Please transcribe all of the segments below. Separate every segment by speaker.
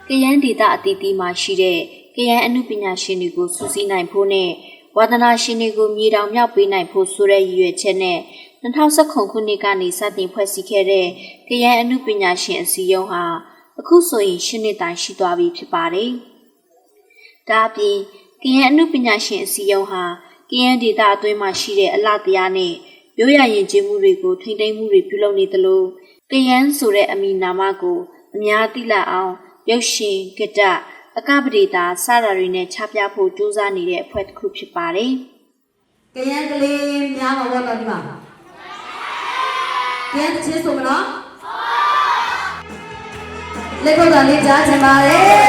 Speaker 1: ကယန်းဒေသအသီးသီးမှာရှိတဲ့ကယန်းအနုပညာရှင်တွေကိုစုစည်းနိုင်ဖို့နဲ့ဝါသနာရှင်တွေကိုမြေတောင်မြောက်ပေးနိုင်ဖို့ဆိုတဲ့ရည်ရွယ်ချက်နဲ့2019ခုနှစ်ကနေစတင်ဖွဲ့စည်းခဲ့တဲ့ကယန်းအနုပညာရှင်အစည်းအရုံးဟာအခုဆိုရင်10နှစ်တိုင်ရှိသွားပြီဖြစ်ပါတယ်။ဒါအပြင်ကယန်းအနုပညာရှင်အစည်းအရုံးဟာကယန်းဒေသအတွင်းမှာရှိတဲ့အလှတရားနဲ့ရိုးရာယဉ်ကျေးမှုတွေကိုထိန်းသိမ်းမှုတွေပြုလုပ်နေသလိုကယန်းဆိုတဲ့အမည်နာမကိုအများသိလာအောင်ရုပ်ရှင်ကတ္တအကပဒေတာစတာတွေနဲ့ချပြဖို့ကြိုးစားနေတဲ့အဖွဲ့တစ်ခုဖြစ်ပါတယ်
Speaker 2: ။ကယန်းကလေးများမှာဘောတော်ဒီမှာကယန်းတစ်ချင်းဆိုမနော်လက်ကုတ်ကလေးကြားချင်ပါတယ်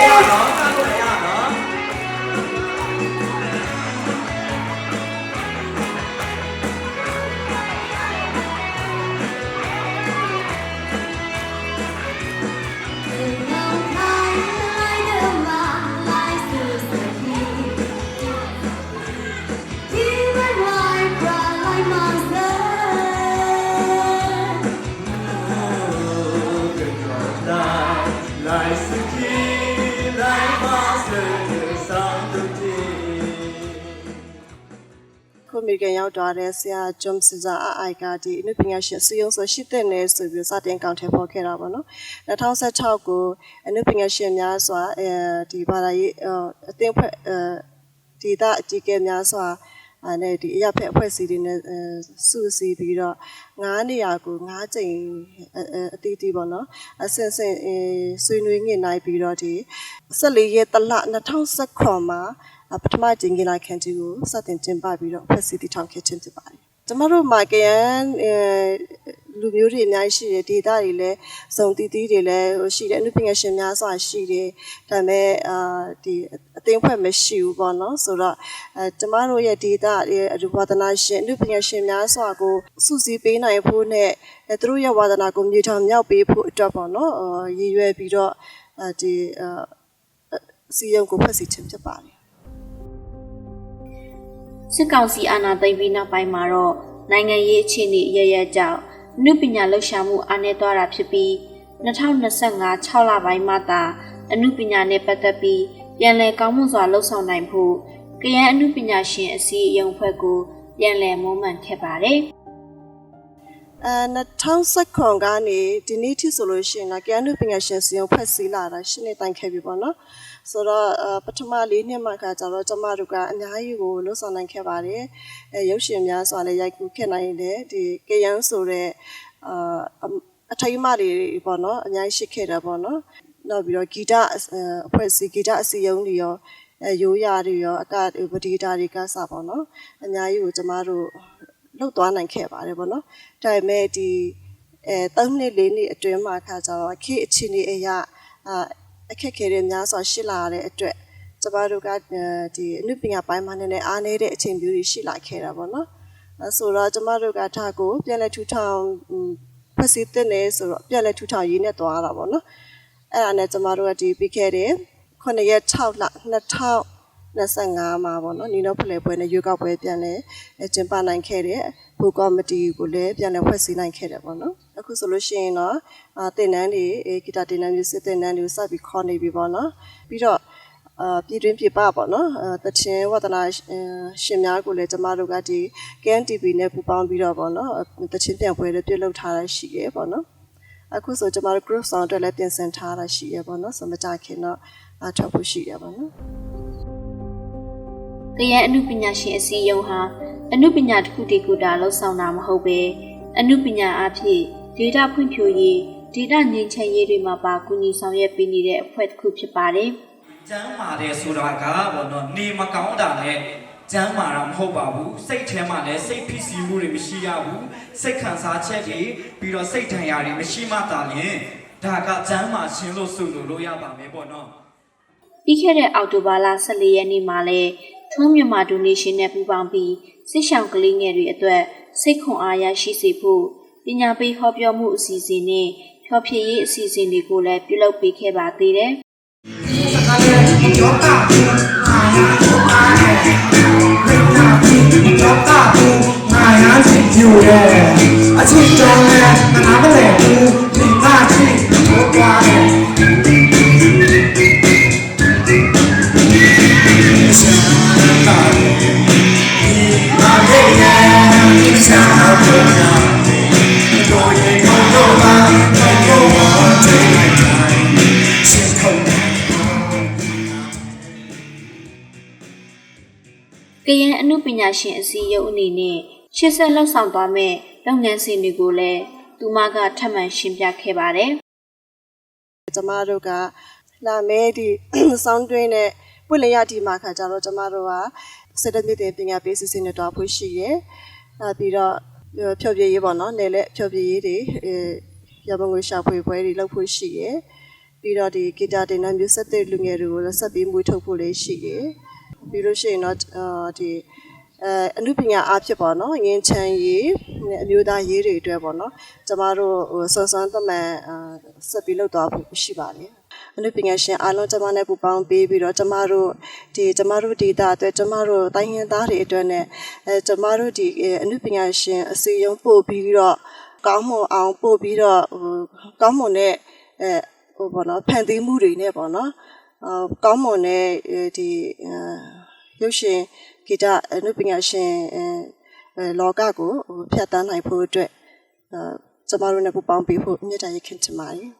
Speaker 3: ခုအမေရိကန်ရောက်သွားတဲ့ဆရာဂျွန်စီဇာအိုင်ကဒီအနုပညာရှင်စီယုံဆိုရှိတဲ့နယ်ဆိုပြီးစတင်ကောင်ထဲပေါ်ခဲ့တာပေါ့နော်2016ကိုအနုပညာရှင်များစွာဒီဘာသာရေးအသင်းဖွဲ့ဒီတာအကြီးအကဲများစွာနဲ့ဒီအရဖက်အဖွဲ့အစည်းတွေနဲ့စုစည်းပြီးတော့9နေရာကို9ကြိမ်အတီးတီးပေါ့နော်အဆင့်ဆင့်ဆွေးနွေးညှိနှိုင်းပြီးတော့ဒီ14ရက်တလ2019မှာပထမကျင်းကလာခန့်ကြီးကိုစတင်ကျင်းပပြီးတော့အဖွဲ့အစည်းတည်ထောင်ခဲ့ခြင်းဖြစ်ပါတယ်။ကျမတို့မှာကယန်းလူမျိုးတွေအများကြီးရှိတယ်ဒေသတွေလည်းစုံတီးတီးတွေလည်းရှိတယ်အနုပညာရှင်များစွာရှိတယ်ဒါပေမဲ့ဒီအသိအဖွဲ့မရှိဘူးပေါ့နော်ဆိုတော့ကျမတို့ရဲ့ဒေသရဲ့ဝါသနာရှင်အနုပညာရှင်များစွာကိုစုစည်းပေးနိုင်ဖို့နဲ့သူတို့ရဲ့ဝါသနာကိုမြေထောင်မြောက်ပေးဖို့အတွက်ပေါ့နော်ရည်ရွယ်ပြီးတော့ဒီစီယုံကိုဖွဲ့စည်းခြင်းဖြစ်ပါတယ်
Speaker 1: စစ်ကောင်စီအာဏာသိမ်းပြီးနောက်ပိုင်းမှာတော့နိုင်ငံရေးအခြေအနေအရရကြောင့်အနုပညာလှုပ်ရှားမှုအားနည်းသွားတာဖြစ်ပြီး2025 6လပိုင်းမှာသာအနုပညာနဲ့ပတ်သက်ပြီးပြန်လည်ကောင်းမွန်စွာလှုပ်ဆောင်နိုင်ဖို့ကယန်းအနုပညာရှင်အစည်းအရုံးဖွဲ့ကိုပြန်လည်မွမ်းမံခဲ့ပါတယ်
Speaker 3: 2019ကနေဒီနေ့ထိဆိုလို့ရှိရင်ကယန်းအနုပညာရှင်စီယုံဖွဲ့စည်းလာတာ10နှစ်တိုင်ခဲ့ပြီပေါ့နော်ဆိုတော့ပထမ4နှစ်မှကျတော့ကျမတို့ကအများကြီးကိုလှုပ်ဆောင်နိုင်ခဲ့ပါတယ်ရုပ်ရှင်များစွာလည်းရိုက်ကူးခဲ့နိုင်တယ်ဒီကယန်းဆိုတဲ့အထိမ်းအမှတ်တွေပေါ့နော်အများကြီးရှိခဲ့တာပေါ့နော်နောက်ပြီးတော့ဂီတအဖွဲ့အစည်းဂီတအစည်းအရုံးတွေရောရိုးရာတွေရောအကပဒေတာတွေကစပေါ့နော်အများကြီးကိုကျမတို့လှုပ်သွားနိုင်ခဲ့ပါတယ်ပေါ့နော်ဒါပေမဲ့ဒီ3နှစ်4နှစ်အတွင်းမှာခါကျတော့ခေတ်အခြေအနေအရအခက်ခဲတွေများစွာရှိလာတဲ့အတွက်ကျမတို့ကဒီအနုပညာပိုင်းမှာနည်းနည်းအားနည်းတဲ့အချိန်မျိုးတွေရှိလာခဲ့တာပေါ့နော်ဆိုတော့ကျမတို့ကဒါကိုပြန်လည်ထူထောင်ဖွဲ့စည်းတဲ့နေဆိုတော့ပြန်လည်ထူထောင်ရေးနဲ့သွားတာပေါ့နော်အဲ့ဒါနဲ့ကျမတို့ကဒီပြီးခဲ့တဲ့9ရက်6လ2025မှာပေါ့နော်ညီတော်ဖလှယ်ပွဲနဲ့ရွေးကောက်ပွဲပြန်လဲကျင်းပနိုင်ခဲ့တဲ့ဘူကော်မတီကိုလည်းပြန်လဲဖွဲ့စည်းနိုင်ခဲ့တယ်ပေါ့နော်အခုဆိုလို့ရှိရင်တော့တင်နန်းတွေဂီတာတင်နန်းမျိုးစစ်တင်နန်းတွေကိုစပြီးခေါ်နေပြီပေါ့နော်ပြီးတော့ပြည်တွင်းပြည်ပပေါ့နော်တချင်းဝဒနာရှင်များကိုလည်းကျမတို့ကဒီ KNTV နဲ့ပူးပေါင်းပြီးတော့ပေါ့နော်တချင်းပြန်ပွဲတွေပြုလုပ်ထားတာရှိရပေါ့နော်အခုဆိုကျမတို့ group song တွေလည်းပြင်ဆင်ထားတာရှိရပေါ့နော်ဆိုမကြခင်တော့ထွက်ဖို့ရှိရပေါ့နော်
Speaker 1: ကယန်းအနုပညာရှင်အစည်းအရုံးဟာအနုပညာတစ်ခုတည်းကိုတာလှုပ်ဆောင်တာမဟုတ်ပဲအနုပညာအဖြစ်ဒေတာဖွံ့ဖြိုးရေးဒေတာငြိမ်းချမ်းရေးတွေမှာပါကူညီဆောင်ရွက်ပေးနေတဲ့အဖွဲ့တစ်ခုဖြစ်ပါတယ်
Speaker 4: ။ကျမ်းမာတယ်ဆိုတာကပေါ့နော်နေမကောင်းတာနဲ့ကျမ်းမာတာမဟုတ်ပါဘူး။စိတ်ထဲမှာလည်းစိတ်ဖိစီးမှုတွေမရှိရဘူး။စိတ်ခံစားချက်တွေပြီးတော့စိတ်ဒဏ်ရာတွေမရှိမှသာလျှင်ဒါကကျမ်းမာခြင်းလို့ဆိုလို့ရပါမယ်ပေါ့နော်
Speaker 1: ။ပြီးခဲ့တဲ့အောက်တိုဘာလ14ရက်နေ့မှာလည်းထွန်းမြန်မာဒိုနေရှင်နဲ့ပူးပေါင်းပြီးစစ်ဆောင်ကလေးငယ်တွေအတွက်စိတ်ခွန်အားရရှိစေဖို့ပညာပေးဟောပြောမှုအစီအစဉ်နဲ့ဖျော်ဖြေရေးအစီအစဉ်တွေကိုလည်းပြုလုပ်ပေးခဲ့ပါသေးတယ်။ ကရန်အမှုပညာရှင်အစည်းအရုံးအနေနဲ့ရှေ့ဆက်လှုပ်ဆောင်သွားမယ့်လုပ်ငန်းစဉ်တွေကိုလည်းသူမကထပ်မံရှင်းပြခဲ့ပါတယ်
Speaker 3: ကျမတို့ကလာမဲဒီဆောင်းတွင်းနဲ့ပွင့်လျဒီမှာခါကြတော့ကျမတို့ကစစ်တပ်မြင့်တင်ပညာပေးစီစဉ်နေတော့ဖို့ရှိရယ်ပြီးတော့ဖြောပြရေးပေါ့နော်နယ်လက်ဖြောပြရေးတွေရပငွေရှာဖွေပွဲတွေလုပ်ဖို့ရှိရယ်ပြီးတော့ဒီဂီတာတင်တဲ့မျိုးဆက်တဲ့လူငယ်တွေကိုလည်းဆက်ပြီးမွေးထုတ်ဖို့လည်းရှိရယ်ပြီးလို့ရှိရင်တော့ဒီအနုပညာအားဖြစ်ပေါ့နော်ငင်းချမ်းရေးအမျိုးသားရေးတွေအတွက်ပေါ့နော်ကျမတို့စွမ်းစွမ်းသမန်ဆက်ပြီးလုပ်သွားဖို့ရှိပါတယ်အနုပညာရှင်အားလုံးကျမနဲ့ပူပေါင်းပေးပြီးတော့ကျမတို့ဒေတာအတွက်ကျမတို့တိုင်းရင်းသားတွေအတွက်နဲ့ကျမတို့ဒီအနုပညာရှင်အစည်းအရုံးပို့ပြီးတော့ကောင်းမွန်အောင်ပို့ပြီးတော့ကောင်းမွန်တဲ့ပေါ့နော်ဖန်တီးမှုတွေနဲ့ပေါ့နော်ကောင်းမွန်တဲ့ဒီရုပ်ရှင်ဂီတအနုပညာရှင်လောကကိုဖြတ်တန်းနိုင်ဖို့အတွက်ကျမတို့နဲ့ပူးပေါင်းပေးဖို့မြတ်တာရခင်ချင်ပါတယ်